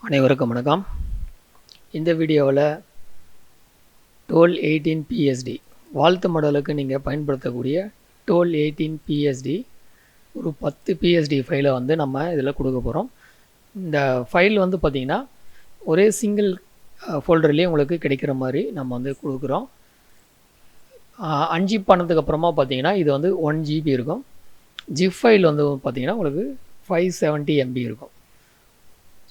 அனைவருக்கும் வணக்கம். இந்த வீடியோவில் 1218 PSD வாழ்த்து மாடலுக்கு நீங்கள் பயன்படுத்தக்கூடிய 1218 PSD ஒரு 10 PSD ஃபைலை வந்து நம்ம இதில் கொடுக்க போகிறோம். இந்த ஃபைல் வந்து பார்த்திங்கன்னா ஒரே சிங்கிள் ஃபோல்டர்லேயே உங்களுக்கு கிடைக்கிற மாதிரி நம்ம வந்து கொடுக்குறோம். அன்ஜிப் பண்ணதுக்கப்புறமா பார்த்திங்கன்னா இது வந்து 1 GB இருக்கும். ஜிப் ஃபைல் வந்து பார்த்திங்கன்னா உங்களுக்கு 570 MB இருக்கும்.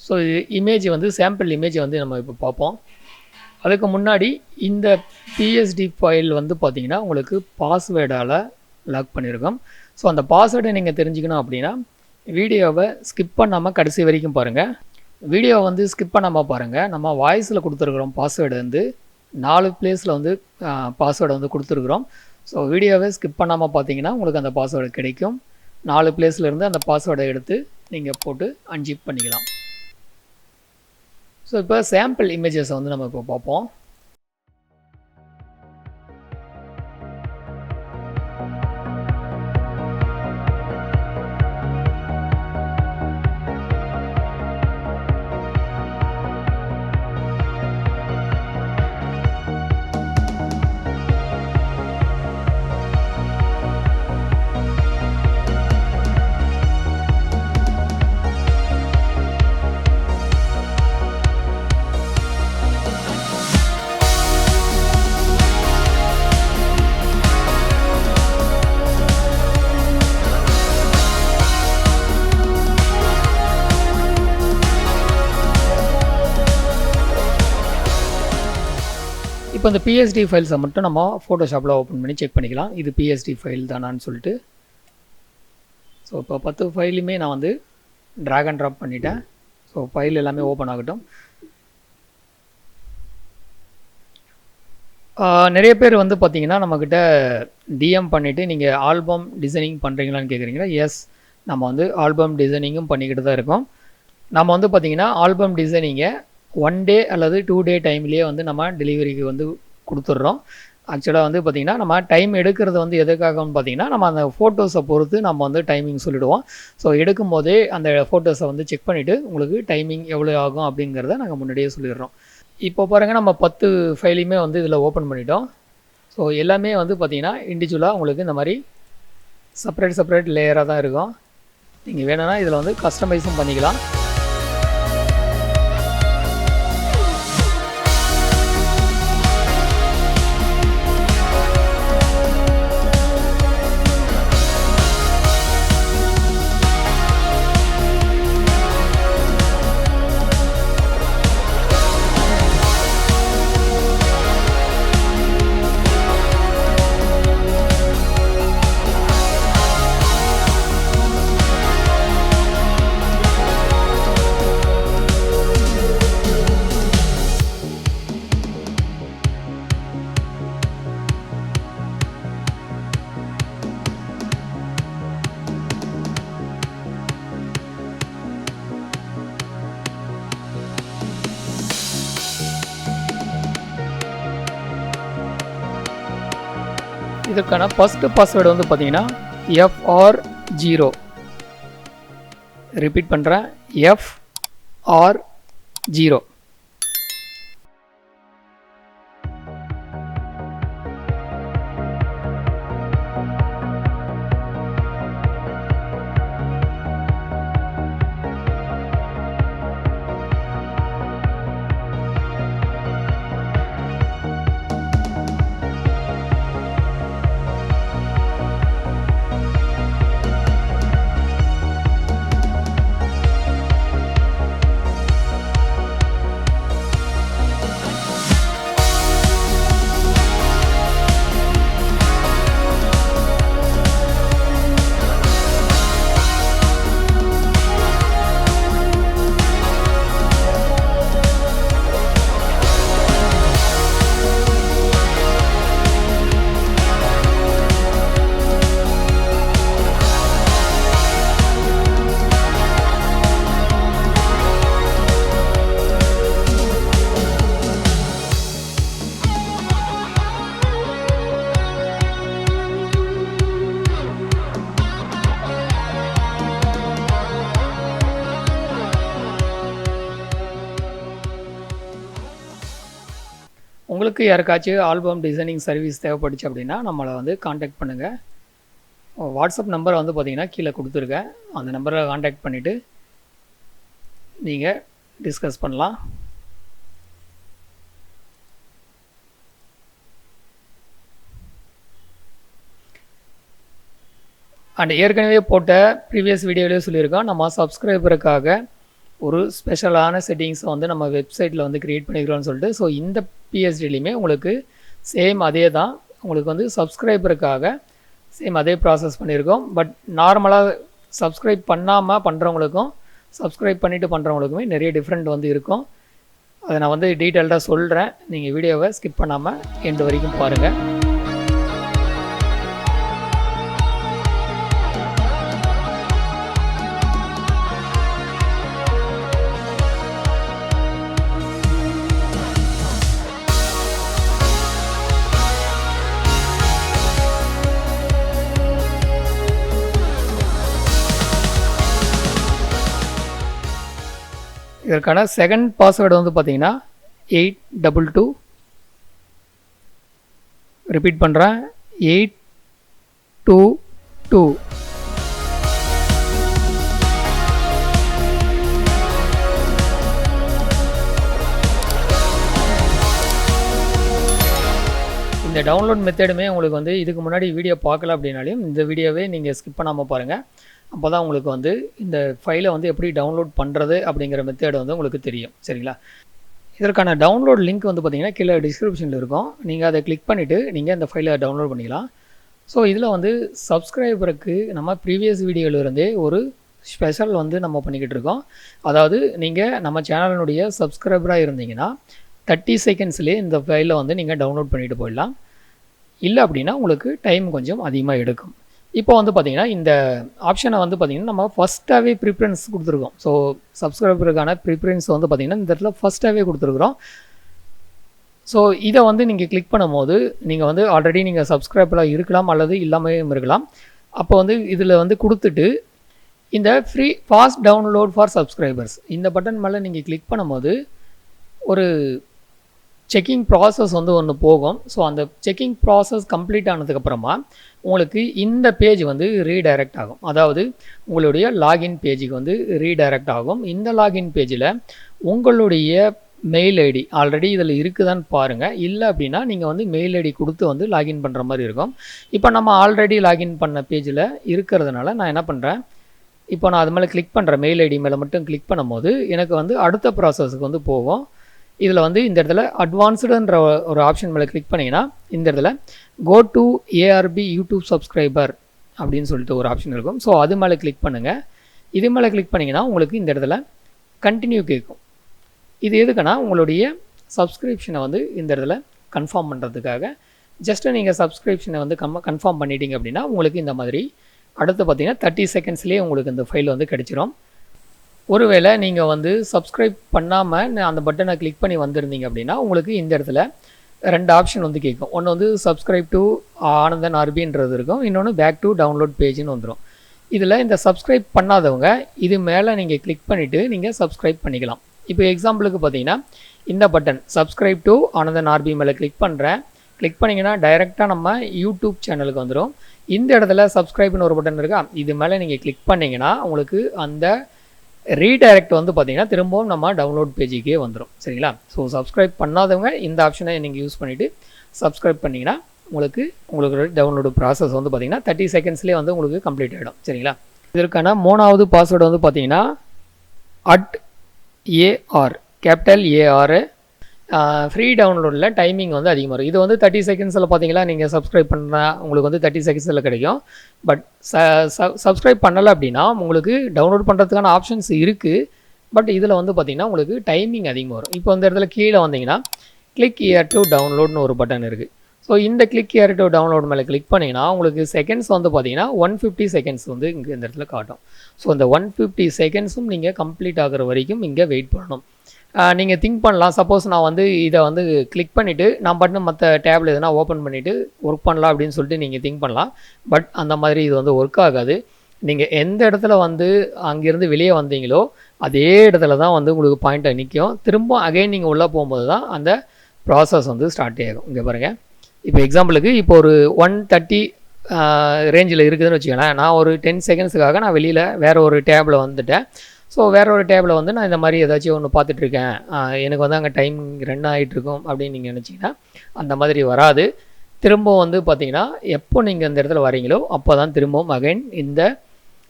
ஸோ இமேஜ் வந்து சாம்பிள் இமேஜை வந்து நம்ம இப்போ பார்ப்போம். அதுக்கு முன்னாடி இந்த பிஎஸ்டி ஃபைல் வந்து பார்த்திங்கன்னா உங்களுக்கு பாஸ்வேர்டால் லாக் பண்ணியிருக்கோம். ஸோ அந்த பாஸ்வேர்டை நீங்கள் தெரிஞ்சுக்கணும் அப்படின்னா வீடியோவை ஸ்கிப் பண்ணாமல் கடைசி வரைக்கும் பாருங்கள். வீடியோவை வந்து ஸ்கிப் பண்ணாமல் பாருங்கள். நம்ம வாய்ஸில் கொடுத்துருக்குறோம் பாஸ்வேர்டு வந்து 4 பிளேஸில் வந்து பாஸ்வேர்டை வந்து கொடுத்துருக்குறோம். ஸோ வீடியோவை ஸ்கிப் பண்ணாமல் பார்த்தீங்கன்னா உங்களுக்கு அந்த பாஸ்வேர்டு கிடைக்கும். 4 பிளேஸ்லேருந்து அந்த பாஸ்வேர்டை எடுத்து நீங்கள் போட்டு அன்ஜிப் பண்ணிக்கலாம். ஸோ இப்போ சாம்பிள் இமேஜஸை வந்து நம்ம இப்போ பார்ப்போம். இப்போ இந்த பிஎஸ்டி ஃபைல்ஸை மட்டும் நம்ம ஃபோட்டோஷாப்பில் ஓப்பன் பண்ணி செக் பண்ணிக்கலாம். இது பிஎஸ்டி ஃபைல் தானான்னு சொல்லிட்டு. ஸோ இப்போ 10 ஃபைலுமே நான் வந்து ட்ராக் அண்ட் ட்ராப் பண்ணிட்டேன். ஸோ ஃபைல் எல்லாமே ஓப்பன் ஆகட்டும். நிறைய பேர் வந்து பார்த்திங்கன்னா நம்மக்கிட்ட டிஎம் பண்ணிவிட்டு நீங்கள் ஆல்பம் டிசைனிங் பண்ணுறீங்களான்னு கேட்குறீங்களா? எஸ், நம்ம வந்து ஆல்பம் டிசைனிங்கும் பண்ணிக்கிட்டு தான் இருக்கோம். நம்ம வந்து பார்த்திங்கன்னா ஆல்பம் டிசைனிங்கை 1 டே அல்லது 2 டே டைம்லேயே வந்து நம்ம டெலிவரிக்கு வந்து கொடுத்துட்றோம். ஆக்சுவலாக வந்து பார்த்திங்கன்னா நம்ம டைம் எடுக்கிறது வந்து எதுக்காகன்னு பார்த்திங்கன்னா நம்ம அந்த ஃபோட்டோஸை பொறுத்து நம்ம வந்து டைமிங் சொல்லிவிடுவோம். ஸோ எடுக்கும் போதே அந்த ஃபோட்டோஸை வந்து செக் பண்ணிவிட்டு உங்களுக்கு டைமிங் எவ்வளோ ஆகும் அப்படிங்கிறத நாங்கள் முன்னாடியே சொல்லிடுறோம். இப்போ பாருங்கள், நம்ம 10 ஃபைலையுமே வந்து இதில் ஓப்பன் பண்ணிட்டோம். ஸோ எல்லாமே வந்து பார்த்திங்கன்னா இண்டிவிஜுவலாக உங்களுக்கு இந்த மாதிரி செப்பரேட் லேயராக தான் இருக்கும். நீங்கள் வேணும்னா இதில் வந்து கஸ்டமைஸும் பண்ணிக்கலாம். இதற்கான ஃபஸ்ட்டு பாஸ்வேர்டு வந்து பார்த்தீங்கன்னா FR0. ரிப்பீட் பண்ணுறேன், FR0. உங்களுக்கு யாருக்காச்சும் ஆல்பம் டிசைனிங் சர்வீஸ் தேவைப்பட்டுச்சு அப்படின்னா நம்மளை வந்து காண்டாக்ட் பண்ணுங்கள். வாட்ஸ்அப் நம்பரை வந்து பார்த்திங்கன்னா கீழே கொடுத்துருக்கேன். அந்த நம்பரை காண்டாக்ட் பண்ணிவிட்டு நீங்கள் டிஸ்கஸ் பண்ணலாம். அண்ட் ஏற்கனவே போட்ட ப்ரீவியஸ் வீடியோவிலே சொல்லியிருக்கோம், நம்ம சப்ஸ்கிரைபருக்காக ஒரு ஸ்பெஷலான செட்டிங்ஸை வந்து நம்ம வெப்சைட்டில் வந்து க்ரியேட் பண்ணிக்கிறோம்னு சொல்லிட்டு. ஸோ இந்த பிஎஸ்டிலையுமே உங்களுக்கு சேம் அதே தான். உங்களுக்கு வந்து சப்ஸ்கிரைபருக்காக சேம் அதே ப்ராசஸ் பண்ணியிருக்கோம். பட் நார்மலாக சப்ஸ்கிரைப் பண்ணாமல் பண்ணுறவங்களுக்கும் சப்ஸ்கிரைப் பண்ணிவிட்டு பண்ணுறவங்களுக்குமே நிறைய டிஃப்ரெண்ட் வந்து இருக்கும். அதை நான் வந்து டீட்டெயில்டாக சொல்கிறேன். நீங்கள் வீடியோவை ஸ்கிப் பண்ணாமல் எண்டு வரைக்கும் பாருங்கள். இதற்கான செகண்ட் பாஸ்வேர்டு வந்து பார்த்தீங்கன்னா 822. ரிப்பீட் பண்ணுறேன், 822. இந்த டவுன்லோட் மெத்தடுமே உங்களுக்கு வந்து இதுக்கு முன்னாடி வீடியோ பார்க்கல அப்படின்னாலையும் இந்த வீடியோவே நீங்கள் ஸ்கிப் பண்ணாமல் பாருங்கள். அப்போ தான் உங்களுக்கு வந்து இந்த ஃபைலை வந்து எப்படி டவுன்லோட் பண்ணுறது அப்படிங்கிற மெத்தேடு வந்து உங்களுக்கு தெரியும். சரிங்களா? இதற்கான டவுன்லோட் லிங்க் வந்து பார்த்திங்கன்னா கீழே டிஸ்கிரிப்ஷனில் இருக்கும். நீங்கள் அதை கிளிக் பண்ணிவிட்டு நீங்கள் இந்த ஃபைலை டவுன்லோட் பண்ணிக்கலாம். ஸோ இதில் வந்து சப்ஸ்கிரைபருக்கு நம்ம ப்ரீவியஸ் வீடியோவிலிருந்தே ஒரு ஸ்பெஷல் வந்து நம்ம பண்ணிக்கிட்டு இருக்கோம். அதாவது நீங்கள் நம்ம சேனலினுடைய சப்ஸ்கிரைபராக இருந்தீங்கன்னா 30 செகண்ட்ஸ்லேயே இந்த ஃபைலை வந்து நீங்கள் டவுன்லோட் பண்ணிவிட்டு போயிடலாம். இல்லை அப்படின்னா உங்களுக்கு டைம் கொஞ்சம் அதிகமாக எடுக்கும். இப்போ வந்து பார்த்திங்கன்னா இந்த ஆப்ஷனை வந்து பார்த்திங்கன்னா நம்ம ஃபஸ்ட்டாகவே ப்ரிஃபரன்ஸ் கொடுத்துருக்கோம். ஸோ சப்ஸ்கிரைபருக்கான ப்ரிஃபரன்ஸ் வந்து பார்த்திங்கன்னா இந்த இடத்துல ஃபஸ்ட்டாகவே கொடுத்துருக்குறோம். ஸோ இதை வந்து நீங்கள் கிளிக் பண்ணும்போது நீங்கள் வந்து ஆல்ரெடி நீங்கள் சப்ஸ்கிரைபராக இருக்கலாம் அல்லது இல்லாமையும் இருக்கலாம். அப்போ வந்து இதில் வந்து கொடுத்துட்டு இந்த free fast download for subscribers இந்த பட்டன் மேலே நீங்கள் கிளிக் பண்ணும்போது ஒரு செக்கிங் ப்ராசஸ் வந்து ஒன்று போகும். ஸோ அந்த செக்கிங் ப்ராசஸ் கம்ப்ளீட் ஆனதுக்கப்புறமா உங்களுக்கு இந்த பேஜ் வந்து ரீடைரக்ட் ஆகும். அதாவது உங்களுடைய லாகின் பேஜுக்கு வந்து ரீடைரக்ட் ஆகும். இந்த லாகின் பேஜில் உங்களுடைய மெயில் ஐடி ஆல்ரெடி இதில் இருக்குதான்னு பாருங்கள். இல்லை அப்படின்னா நீங்கள் வந்து மெயில் ஐடி கொடுத்து வந்து லாகின் பண்ணுற மாதிரி இருக்கும். இப்போ நம்ம ஆல்ரெடி லாகின் பண்ண பேஜில் இருக்கிறதுனால நான் என்ன பண்ணுறேன், இப்போ நான் அது மேலே கிளிக் பண்ணுறேன். மெயில் ஐடி மேலே மட்டும் கிளிக் பண்ணும்போது எனக்கு வந்து அடுத்த ப்ராசஸுக்கு வந்து போகும். இதில் வந்து இந்த இடத்துல அட்வான்ஸ்டுன்ற ஒரு ஆப்ஷன் மேலே கிளிக் பண்ணிங்கன்னா இந்த இடத்துல go to ARP YouTube subscriber அப்படின்னு சொல்லிட்டு ஒரு ஆப்ஷன் இருக்கும். ஸோ அது மேலே கிளிக் பண்ணுங்கள். இது மேலே கிளிக் பண்ணிங்கன்னா உங்களுக்கு இந்த இடத்துல கண்டினியூ கேட்கும். இது எதுக்குன்னா உங்களுடைய சப்ஸ்கிரிப்ஷனை வந்து இந்த இடத்துல கன்ஃபார்ம் பண்ணுறதுக்காக. ஜஸ்ட்டு நீங்கள் சப்ஸ்கிரிப்ஷனை வந்து கன்ஃபார்ம் பண்ணிட்டீங்க அப்படின்னா உங்களுக்கு இந்த மாதிரி அடுத்து பார்த்தீங்கன்னா 30 செகண்ட்ஸ்லேயே உங்களுக்கு இந்த ஃபைல் வந்து கிடச்சிரும். ஒருவேளை நீங்கள் வந்து சப்ஸ்கிரைப் பண்ணாமல் அந்த பட்டனை கிளிக் பண்ணி வந்திருந்தீங்க அப்படின்னா உங்களுக்கு இந்த இடத்துல 2 ஆப்ஷன் வந்து கேட்கும். ஒன்று வந்து சப்ஸ்கிரைப் டு ஆனந்தன் ஆர்பின்றது இருக்கும், இன்னொன்று பேக் டு டவுன்லோட் பேஜ்னு வந்துடும். இதில் இந்த சப்ஸ்கிரைப் பண்ணாதவங்க இது மேலே நீங்கள் கிளிக் பண்ணிவிட்டு நீங்கள் சப்ஸ்கிரைப் பண்ணிக்கலாம். இப்போ எக்ஸாம்பிளுக்கு பார்த்தீங்கன்னா இந்த button subscribe to Anandan RP மேலே கிளிக் பண்ணுறேன். கிளிக் பண்ணிங்கன்னா டைரெக்டாக நம்ம யூடியூப் சேனலுக்கு வந்துடும். இந்த இடத்துல சப்ஸ்கிரைப்னு ஒரு பட்டன் இருக்கா, இது மேலே நீங்கள் கிளிக் பண்ணிங்கன்னா உங்களுக்கு அந்த ரீடைரக்ட் வந்து பார்த்தீங்கன்னா திரும்பவும் நம்ம டவுன்லோட் பேஜுக்கே வந்துடும். சரிங்களா? ஸோ சப்ஸ்கிரைப் பண்ணாதவங்க இந்த ஆப்ஷனை நீங்கள் யூஸ் பண்ணிவிட்டு சப்ஸ்கிரைப் பண்ணிங்கன்னா உங்களுக்கு டவுன்லோடு ப்ராசஸ் வந்து பார்த்திங்கன்னா 30 செகண்ட்ஸ்லேயே வந்து உங்களுக்கு கம்ப்ளீட் ஆகிடும். சரிங்களா? இதற்கான 3வது பாஸ்வேர்டு வந்து பார்த்தீங்கன்னா @AR கேபிட்டல் AR. ஃப்ரீ டவுன்லோடில் டைமிங் வந்து அதிகமாக இருக்கும். இது வந்து 30 செகண்ட்ஸில் பார்த்தீங்களா நீங்கள் சப்ஸ்கிரைப் பண்ணால் உங்களுக்கு வந்து 30 செகண்ட்ஸில் கிடைக்கும். பட் சப்ஸ்கிரைப் பண்ணலை அப்படின்னா உங்களுக்கு டவுன்லோட் பண்ணுறதுக்கான ஆப்ஷன்ஸ் இருக்குது. பட் இதில் வந்து பார்த்திங்கன்னா உங்களுக்கு டைமிங் அதிகமாக வரும். இப்போ இந்த இடத்துல கீழே வந்தீங்கன்னா கிளிக் ஹியர் டு டவுன்லோட்னு ஒரு பட்டன் இருக்குது. ஸோ இந்த கிளிக் ஹியர் டு டவுன்லோட் மேலே கிளிக் பண்ணிங்கன்னா உங்களுக்கு செகண்ட்ஸ் வந்து பார்த்தீங்கன்னா 150 செகண்ட்ஸ் வந்து இங்கே இந்த இடத்துல காட்டும். ஸோ இந்த 150 செகண்ட்ஸும் நீங்கள் கம்ப்ளீட் ஆகிற வரைக்கும் இங்கே வெயிட் பண்ணணும். நீங்கள் திங்க் பண்ணலாம், சப்போஸ் நான் வந்து இதை வந்து கிளிக் பண்ணிவிட்டு நான் பாட்டு மற்ற டேபில் எதுனா ஓப்பன் பண்ணிவிட்டு ஒர்க் பண்ணலாம் அப்படின்னு சொல்லிட்டு நீங்கள் திங்க் பண்ணலாம். பட் அந்த மாதிரி இது வந்து ஒர்க் ஆகாது. நீங்கள் எந்த இடத்துல வந்து அங்கேருந்து வெளியே வந்தீங்களோ அதே இடத்துல தான் வந்து உங்களுக்கு பாயிண்ட்டை நிற்கும். திரும்ப அகைன் நீங்கள் உள்ளே போகும்போது தான் அந்த ப்ராசஸ் வந்து ஸ்டார்ட் ஆகும். இங்கே பாருங்கள், இப்போ எக்ஸாம்பிளுக்கு இப்போ ஒரு 130 ரேஞ்சில் இருக்குதுன்னு வச்சுக்கோங்களேன். நான் ஒரு 10 செகண்ட்ஸுக்காக நான் வெளியில் வேறு ஒரு டேபில் வந்துட்டேன். ஸோ வேறு ஒரு டேபில் வந்து நான் இந்த மாதிரி ஏதாச்சும் ஒன்று பார்த்துட்ருக்கேன், எனக்கு வந்து அங்கே டைம் ரன் ஆகிட்டுருக்கும் அப்படின்னு நீங்கள் நினச்சிங்கன்னா அந்த மாதிரி வராது. திரும்பவும் வந்து பார்த்தீங்கன்னா எப்போ நீங்கள் இந்த இடத்துல வரீங்களோ அப்போ தான் திரும்பவும் அகைன் இந்த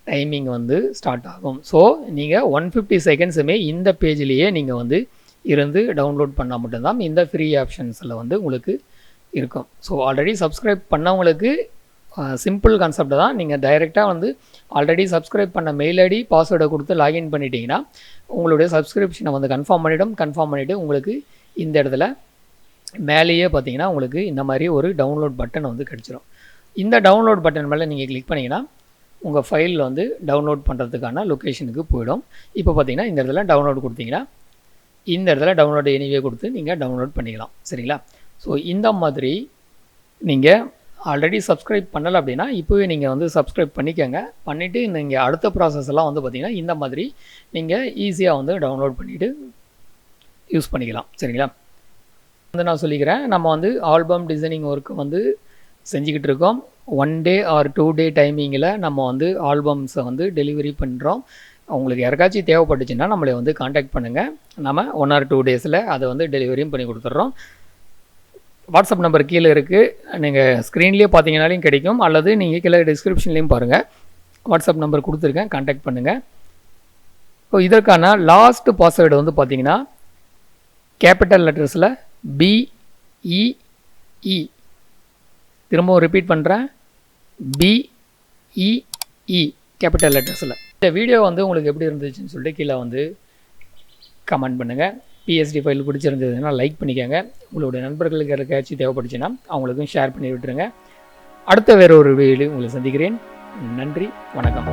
டைமிங் வந்து ஸ்டார்ட் ஆகும். ஸோ நீங்கள் 150 செகண்ட்ஸுமே இந்த பேஜ்லேயே நீங்கள் வந்து இருந்து டவுன்லோட் பண்ணால் மட்டும்தான் இந்த ஃப்ரீ ஆப்ஷன்ஸில் வந்து உங்களுக்கு இருக்கும். ஸோ ஆல்ரெடி சப்ஸ்கிரைப் பண்ணவங்களுக்கு சிம்பிள் கான்செப்ட் தான். நீங்கள் டைரெக்டாக வந்து ஆல்ரெடி சப்ஸ்கிரைப் பண்ண மெயில் ஐடி பாஸ்வேர்டை கொடுத்து லாகின் பண்ணிட்டீங்கன்னா உங்களுடைய சப்ஸ்கிரிப்ஷனை வந்து கன்ஃபார்ம் பண்ணிவிட்டு உங்களுக்கு இந்த இடத்துல மேலேயே பார்த்தீங்கன்னா உங்களுக்கு இந்த மாதிரி ஒரு டவுன்லோட் பட்டன் வந்து கிடச்சிரும். இந்த டவுன்லோட் பட்டன் மேலே நீங்கள் கிளிக் பண்ணிங்கன்னா உங்கள் ஃபைல் வந்து டவுன்லோட் பண்ணுறதுக்கான லொக்கேஷனுக்கு போயிடும். இப்போ பார்த்தீங்கன்னா இந்த இடத்துல டவுன்லோட் கொடுத்தீங்கன்னா இந்த இடத்துல டவுன்லோட் எனிவே கொடுத்து நீங்கள் டவுன்லோட் பண்ணிக்கலாம். சரிங்களா? ஸோ இந்த மாதிரி நீங்கள் ஆல்ரெடி சப்ஸ்கிரைப் பண்ணலை அப்படின்னா இப்போவே நீங்கள் வந்து சப்ஸ்கிரைப் பண்ணிக்கோங்க. பண்ணிவிட்டு நீங்கள் அடுத்த ப்ராசஸ் எல்லாம் வந்து பார்த்திங்கன்னா இந்த மாதிரி நீங்கள் ஈஸியாக வந்து டவுன்லோட் பண்ணிவிட்டு யூஸ் பண்ணிக்கலாம். சரிங்களா? வந்து நான் சொல்லிக்கிறேன், நம்ம வந்து ஆல்பம் டிசைனிங் ஒர்க்கு வந்து செஞ்சுக்கிட்டு இருக்கோம். 1 டே ஆர் 2 டே டைமிங்கில் நம்ம வந்து ஆல்பம்ஸை வந்து டெலிவரி பண்ணுறோம். உங்களுக்கு யாருக்காச்சும் தேவைப்பட்டுச்சுன்னா நம்மளை வந்து காண்டாக்ட் பண்ணுங்கள். நம்ம 1 ஆர் 2 டேஸில் அதை வந்து டெலிவரியும் பண்ணி கொடுத்துட்றோம். வாட்ஸ்அப் நம்பர் கீழே இருக்குது, நீங்கள் ஸ்க்ரீன்லேயே பார்த்தீங்கனாலையும் கிடைக்கும், அல்லது நீங்கள் கீழே டிஸ்கிரிப்ஷன்லேயும் பாருங்கள், வாட்ஸ்அப் நம்பர் கொடுத்துருக்கேன், காண்டாக்ட் பண்ணுங்கள். ஸோ இதற்கான லாஸ்ட் பாஸ்வேர்டு வந்து பார்த்தீங்கன்னா கேபிட்டல் லெட்டர்ஸில் BEE, திரும்பவும் ரிப்பீட் பண்ணுறேன், BEE கேபிட்டல் லெட்டர்ஸில். இந்த வீடியோ வந்து உங்களுக்கு எப்படி இருந்துச்சுன்னு சொல்லிட்டு கீழே வந்து கமெண்ட் பண்ணுங்கள். PSD ஃபைல் பிடிச்சிருந்ததுன்னா லைக் பண்ணிக்கோங்க. உங்களுடைய நண்பர்களுக்கு யாருக்காச்சும் தேவைப்பட்டுச்சுன்னா அவங்களுக்கும் ஷேர் பண்ணி விட்டுருங்க. அடுத்த வேறு ஒரு வீடியோவில் உங்களை சந்திக்கிறேன். நன்றி, வணக்கம்.